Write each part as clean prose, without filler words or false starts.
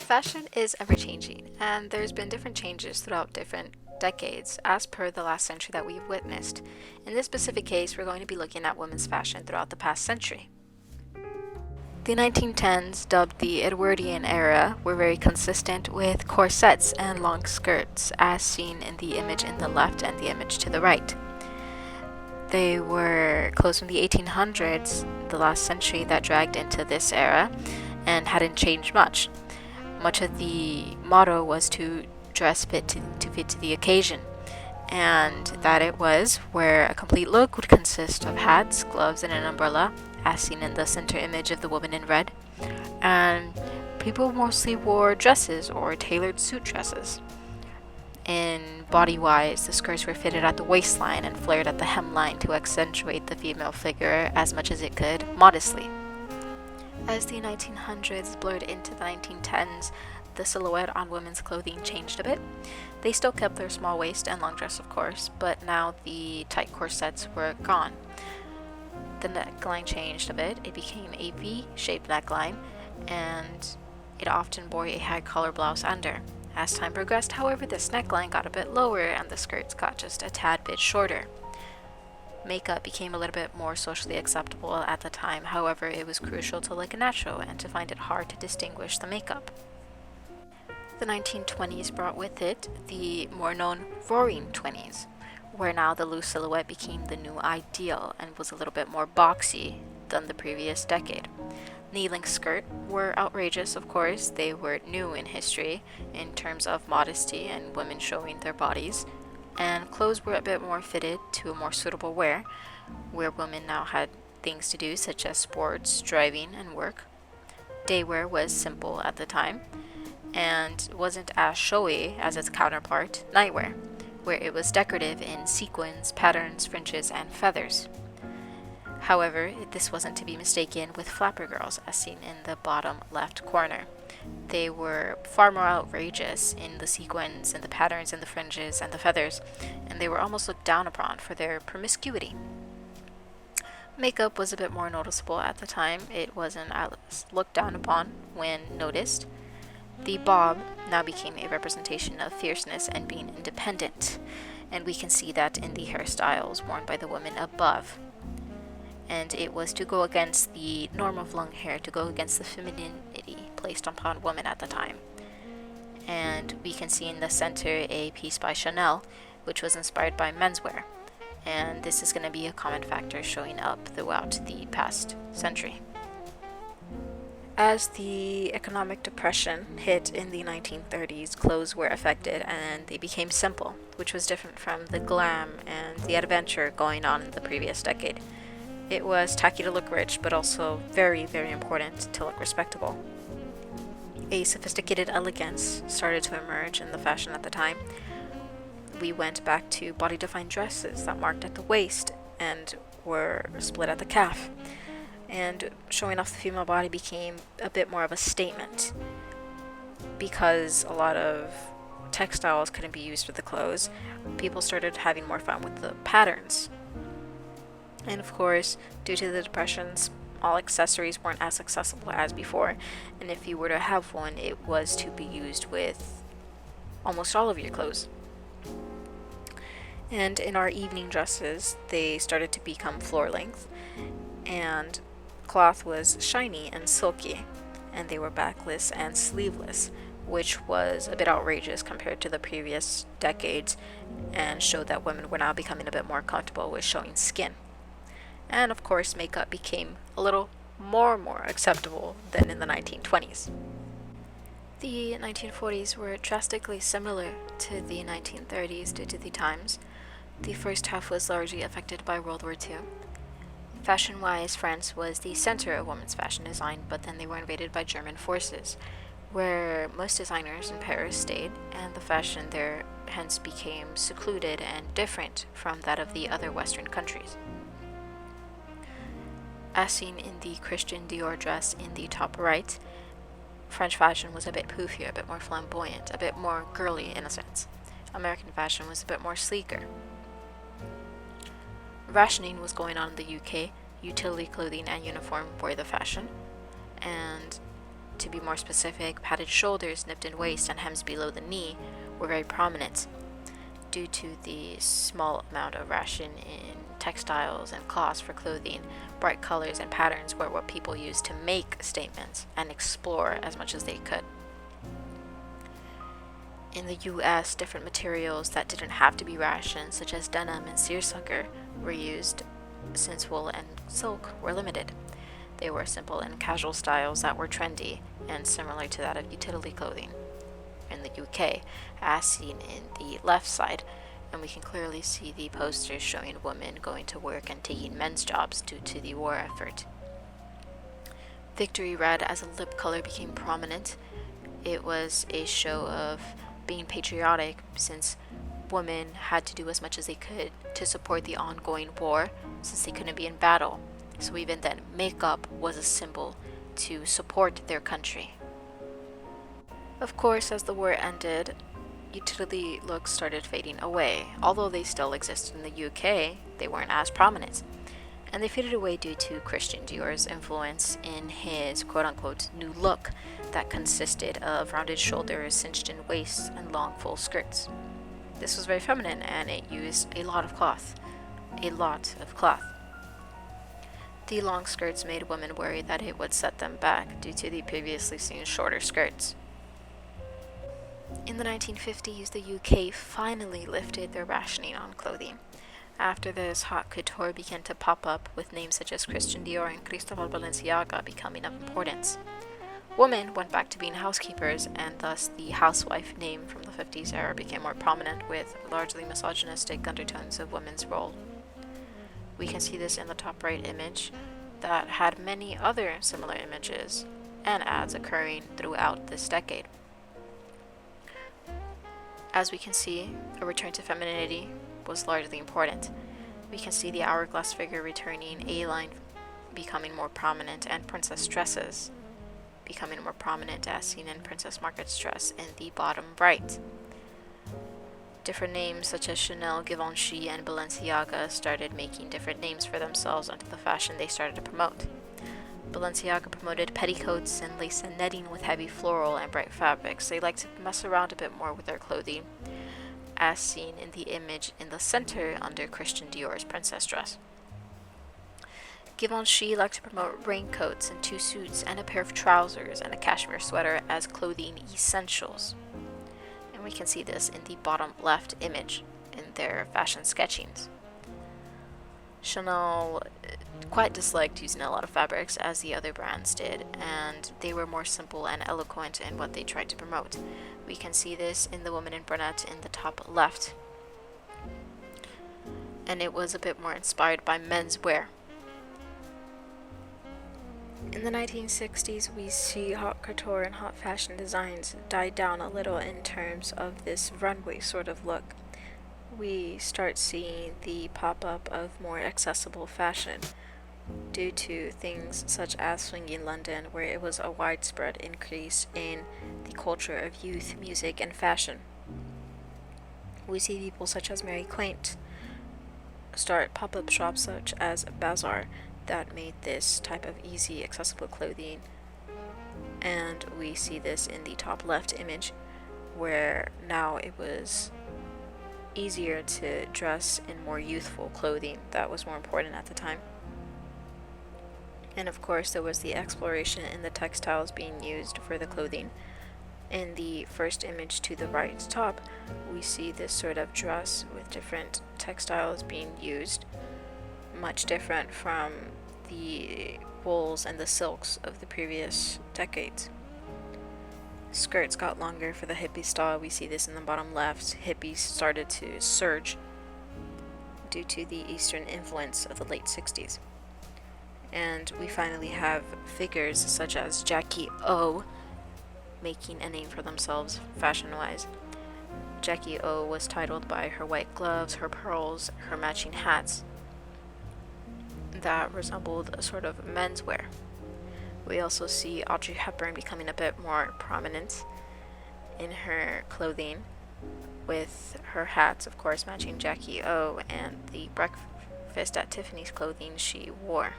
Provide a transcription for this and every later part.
Fashion is ever changing, and there's been different changes throughout different decades as per the last century that we've witnessed. In this specific case, we're going to be looking at women's fashion throughout the past century. The 1910s, dubbed the Edwardian era, were very consistent with corsets and long skirts, as seen in the image in the left and the image to the right. They were clothes from the 1800s, the last century, that dragged into this era and hadn't changed much. Much of the motto was to dress fit to fit to the occasion, and that it was where a complete look would consist of hats, gloves, and an umbrella, as seen in the center image of the woman in red. And people mostly wore dresses or tailored suit dresses. In body-wise, the skirts were fitted at the waistline and flared at the hemline to accentuate the female figure as much as it could, modestly. As the 1900s blurred into the 1910s, the silhouette on women's clothing changed a bit. They still kept their small waist and long dress, of course, but now the tight corsets were gone. The neckline changed a bit. It became a V-shaped neckline, and it often bore a high collar blouse under. As time progressed, however, this neckline got a bit lower and the skirts got just a tad bit shorter. Makeup became a little bit more socially acceptable at the time, however, it was crucial to look natural and to find it hard to distinguish the makeup. The 1920s brought with it the more known Roaring Twenties, where now the loose silhouette became the new ideal and was a little bit more boxy than the previous decade. Knee-length skirts were outrageous, of course. They were new in history in terms of modesty and women showing their bodies. And clothes were a bit more fitted to a more suitable wear, where women now had things to do such as sports, driving, and work. Day wear was simple at the time and wasn't as showy as its counterpart, nightwear, where it was decorative in sequins, patterns, fringes, and feathers. However, this wasn't to be mistaken with flapper girls, as seen in the bottom left corner. They were far more outrageous in the sequins and the patterns and the fringes and the feathers, and they were almost looked down upon for their promiscuity. Makeup was a bit more noticeable at the time. It wasn't as looked down upon when noticed. The bob now became a representation of fierceness and being independent, and we can see that in the hairstyles worn by the women above. And it was to go against the norm of long hair, to go against the femininity placed upon women at the time. And we can see in the center a piece by Chanel, which was inspired by menswear. And this is going to be a common factor showing up throughout the past century. As the economic depression hit in the 1930s, clothes were affected and they became simple, which was different from the glam and the adventure going on in the previous decade. It was tacky to look rich, but also very, very important to look respectable. A sophisticated elegance started to emerge in the fashion at the time. We went back to body-defined dresses that marked at the waist and were split at the calf. And showing off the female body became a bit more of a statement because a lot of textiles couldn't be used with the clothes. People started having more fun with the patterns. And of course, due to the depressions, all accessories weren't as accessible as before, and if you were to have one, it was to be used with almost all of your clothes. And in our evening dresses, they started to become floor length, and cloth was shiny and silky, and they were backless and sleeveless, which was a bit outrageous compared to the previous decades, and showed that women were now becoming a bit more comfortable with showing skin. And of course, makeup became a little more acceptable than in the 1920s. The 1940s were drastically similar to the 1930s due to the times. The first half was largely affected by World War II. Fashion-wise, France was the center of women's fashion design, but then they were invaded by German forces, where most designers in Paris stayed, and the fashion there hence became secluded and different from that of the other Western countries. As seen in the Christian Dior dress in the top right, French fashion was a bit poofier, a bit more flamboyant, a bit more girly in a sense. American fashion was a bit more sleeker. Rationing was going on in the UK. Utility clothing and uniform were the fashion, and To be more specific, padded shoulders, nipped in waist, and hems below the knee were very prominent due to the small amount of ration in textiles and cloths for clothing. Bright colors and patterns were what people used to make statements and explore as much as they could. In the US, different materials that didn't have to be rationed, such as denim and seersucker, were used since wool and silk were limited. They were simple and casual styles that were trendy and similar to that of utility clothing. In the UK, as seen in the left side, and we can clearly see the posters showing women going to work and taking men's jobs due to the war effort. Victory red as a lip color became prominent. It was a show of being patriotic, since women had to do as much as they could to support the ongoing war, since they couldn't be in battle. So even then, makeup was a symbol to support their country. Of course, as the war ended, utility looks started fading away. Although they still existed in the UK, they weren't as prominent. And they faded away due to Christian Dior's influence in his quote-unquote new look that consisted of rounded shoulders, cinched-in waists, and long full skirts. This was very feminine, and it used a lot of cloth. The long skirts made women worry that it would set them back due to the previously seen shorter skirts. In the 1950s, the UK finally lifted their rationing on clothing. After this, haute couture began to pop up, with names such as Christian Dior and Cristobal Balenciaga becoming of importance. Women went back to being housekeepers, and thus the housewife name from the 50s era became more prominent, with largely misogynistic undertones of women's role. We can see this in the top right image that had many other similar images and ads occurring throughout this decade. As we can see, a return to femininity was largely important. We can see the hourglass figure returning, A-line becoming more prominent, and princess dresses becoming more prominent, as seen in Princess Margaret's dress in the bottom right. Different names such as Chanel, Givenchy, and Balenciaga started making different names for themselves under the fashion they started to promote. Balenciaga promoted petticoats and lace and netting with heavy floral and bright fabrics. They like to mess around a bit more with their clothing, as seen in the image in the center under Christian Dior's princess dress. Givenchy liked to promote raincoats and two suits and a pair of trousers and a cashmere sweater as clothing essentials. And we can see this in the bottom left image in their fashion sketchings. Chanel quite disliked using a lot of fabrics, as the other brands did, and they were more simple and eloquent in what they tried to promote. We can see this in the woman in brunette in the top left, and it was a bit more inspired by menswear. In the 1960s, we see haute couture and haute fashion designs die down a little in terms of this runway sort of look. We start seeing the pop-up of more accessible fashion due to things such as Swinging London, where it was a widespread increase in the culture of youth, music, and fashion. We see people such as Mary Quaint start pop-up shops such as Bazaar that made this type of easy, accessible clothing. And we see this in the top left image, where now it was easier to dress in more youthful clothing that was more important at the time. And of course, there was the exploration in the textiles being used for the clothing. In the first image to the right top, we see this sort of dress with different textiles being used, much different from the wools and the silks of the previous decades. Skirts got longer for the hippie style. We see this in the bottom left. Hippies started to surge due to the Eastern influence of the late 60s. And we finally have figures such as Jackie O making a name for themselves fashion-wise. Jackie O was titled by her white gloves, her pearls, her matching hats that resembled a sort of menswear. We also see Audrey Hepburn becoming a bit more prominent in her clothing, with her hats, of course, matching Jackie O and the Breakfast at Tiffany's clothing she wore.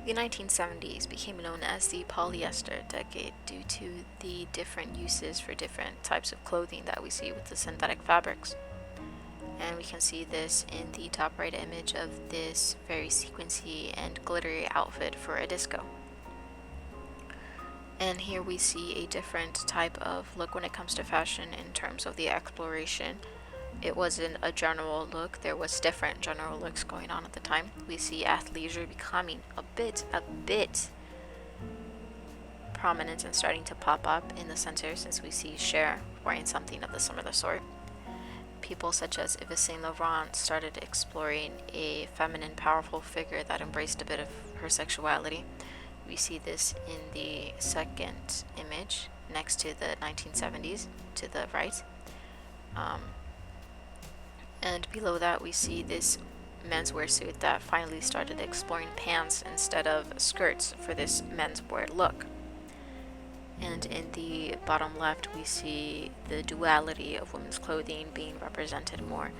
The 1970s became known as the polyester decade due to the different uses for different types of clothing that we see with the synthetic fabrics. And we can see this in the top right image of this very sequency and glittery outfit for a disco. And here we see a different type of look when it comes to fashion in terms of the exploration. It wasn't a general look, there was different general looks going on at the time. We see athleisure becoming a bit prominent and starting to pop up in the center, since we see Cher wearing something of the similar sort. People such as Yves Saint Laurent started exploring a feminine, powerful figure that embraced a bit of her sexuality. We see this in the second image next to the 1970s to the right. And below that we see this menswear suit that finally started exploring pants instead of skirts for this menswear look. And in the bottom left we see the duality of women's clothing being represented more.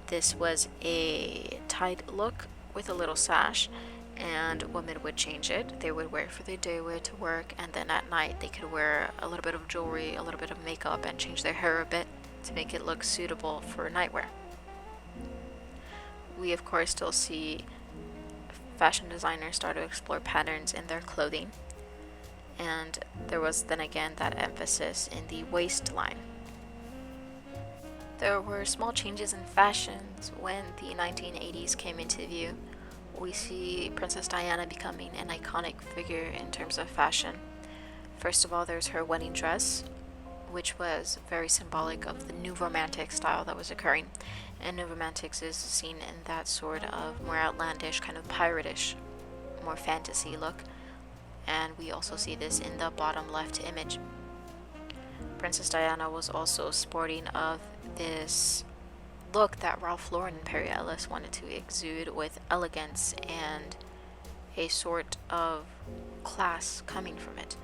This was a tight look with a little sash, and women would change it. They would wear it for their day wear to work, and then at night they could wear a little bit of jewelry, a little bit of makeup, and change their hair a bit to make it look suitable for nightwear. We of course still see fashion designers start to explore patterns in their clothing, and there was then again that emphasis in the waistline. There were small changes in fashions when the 1980s came into view. We see Princess Diana becoming an iconic figure in terms of fashion. First of all, there's her wedding dress, which was very symbolic of the new romantic style that was occurring. And new romantics is seen in that sort of more outlandish, kind of piratish, more fantasy look. And we also see this in the bottom left image. Princess Diana was also sporting of this look that Ralph Lauren and Perry Ellis wanted to exude, with elegance and a sort of class coming from it,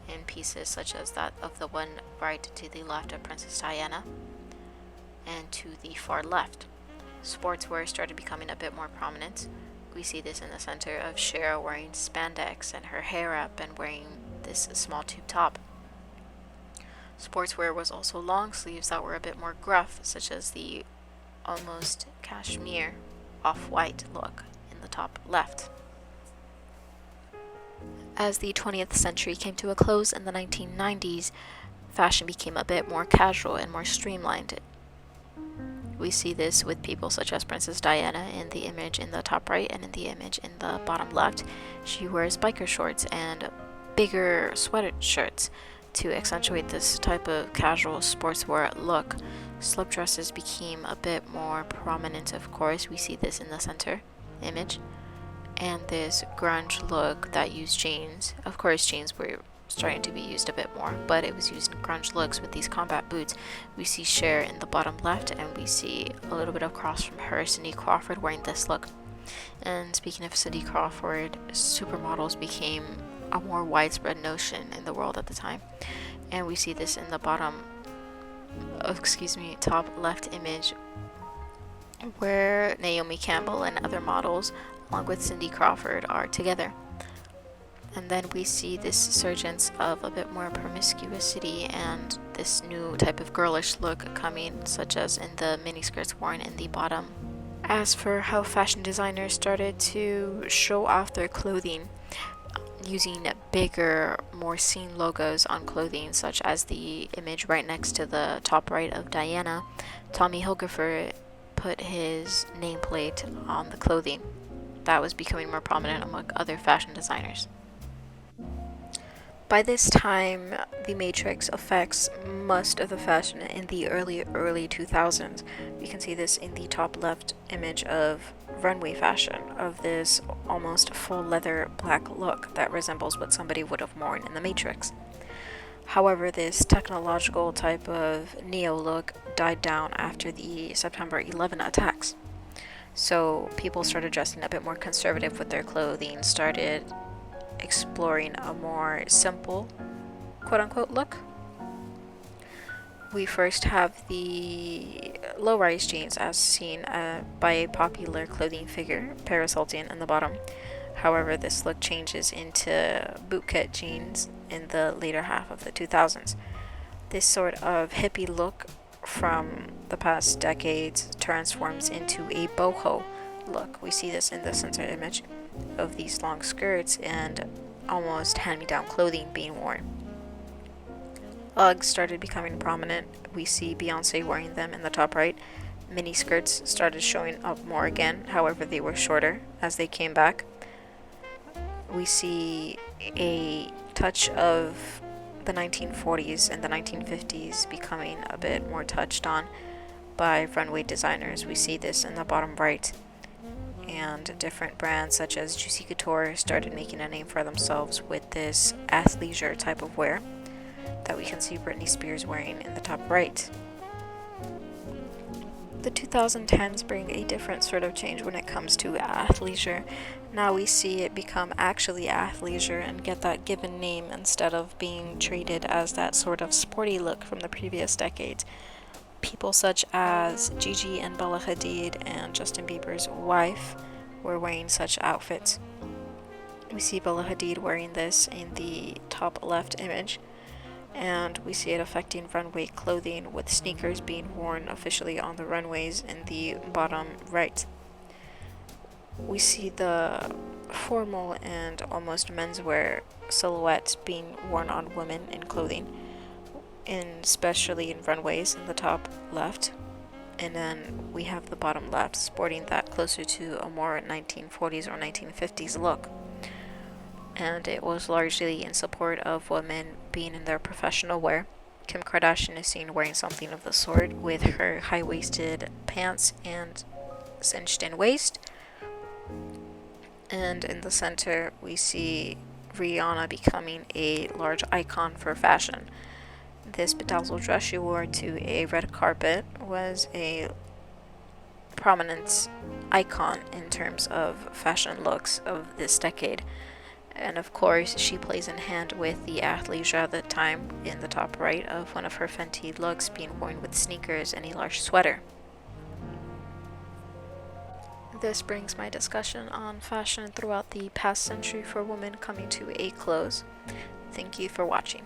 in pieces such as that of the one right to the left of Princess Diana and to the far left. Sportswear started becoming a bit more prominent. We see this in the center of Cher wearing spandex and her hair up and wearing this small tube top. Sportswear was also long sleeves that were a bit more gruff, such as the almost cashmere off-white look in the top left. As the 20th century came to a close in the 1990s, fashion became a bit more casual and more streamlined. We see this with people such as Princess Diana in the image in the top right, and in the image in the bottom left. She wears biker shorts and bigger sweater shirts to accentuate this type of casual sportswear look. Slip dresses became a bit more prominent, of course. We see this in the center image. And this grunge look that used jeans. Of course, jeans were starting to be used a bit more, but it was used in grunge looks with these combat boots. We see Cher in the bottom left, and we see a little bit across from her, Cindy Crawford, wearing this look. And speaking of Cindy Crawford, supermodels became a more widespread notion in the world at the time. And we see this in the top left image, where Naomi Campbell and other models, along with Cindy Crawford, are together. And then we see this surgence of a bit more promiscuity and this new type of girlish look coming, such as in the miniskirts worn in the bottom. As for how fashion designers started to show off their clothing, using bigger, more seen logos on clothing, such as the image right next to the top right of Diana, Tommy Hilfiger put his nameplate on the clothing. That was becoming more prominent among other fashion designers. By this time, the Matrix affects most of the fashion in the early 2000s. You can see this in the top left image of runway fashion, of this almost full leather black look that resembles what somebody would have worn in the Matrix. However, this technological type of neo look died down after the September 11 attacks. So people started dressing a bit more conservative with their clothing, started exploring a more simple, quote-unquote, look. We first have the low-rise jeans as seen by a popular clothing figure, Paris Hilton, in the bottom. However, this look changes into bootcut jeans in the later half of the 2000s. This sort of hippie look from the past decades transforms into a boho look. We see this in the center image of these long skirts and almost hand-me-down clothing being worn. Uggs started becoming prominent. We see Beyonce wearing them in the top right. Mini skirts started showing up more again, however they were shorter as they came back. We see a touch of the 1940s and the 1950s becoming a bit more touched on by runway designers. We see this in the bottom right, and different brands such as Juicy Couture started making a name for themselves with this athleisure type of wear that we can see Britney Spears wearing in the top right. The 2010s bring a different sort of change when it comes to athleisure. Now we see it become actually athleisure and get that given name instead of being treated as that sort of sporty look from the previous decades. People such as Gigi and Bella Hadid and Justin Bieber's wife were wearing such outfits. We see Bella Hadid wearing this in the top left image, and we see it affecting runway clothing with sneakers being worn officially on the runways in the bottom right. We see the formal and almost menswear silhouettes being worn on women in clothing, especially in runways in the top left, and then we have the bottom left sporting that closer to a more 1940s or 1950s look. And it was largely in support of women being in their professional wear. Kim Kardashian is seen wearing something of the sort with her high-waisted pants and cinched-in waist. And in the center, we see Rihanna becoming a large icon for fashion. This bedazzled dress she wore to a red carpet was a prominent icon in terms of fashion looks of this decade. And of course, she plays in hand with the athleisure at the time in the top right of one of her Fenty looks being worn with sneakers and a large sweater. This brings my discussion on fashion throughout the past century for women coming to a close. Thank you for watching.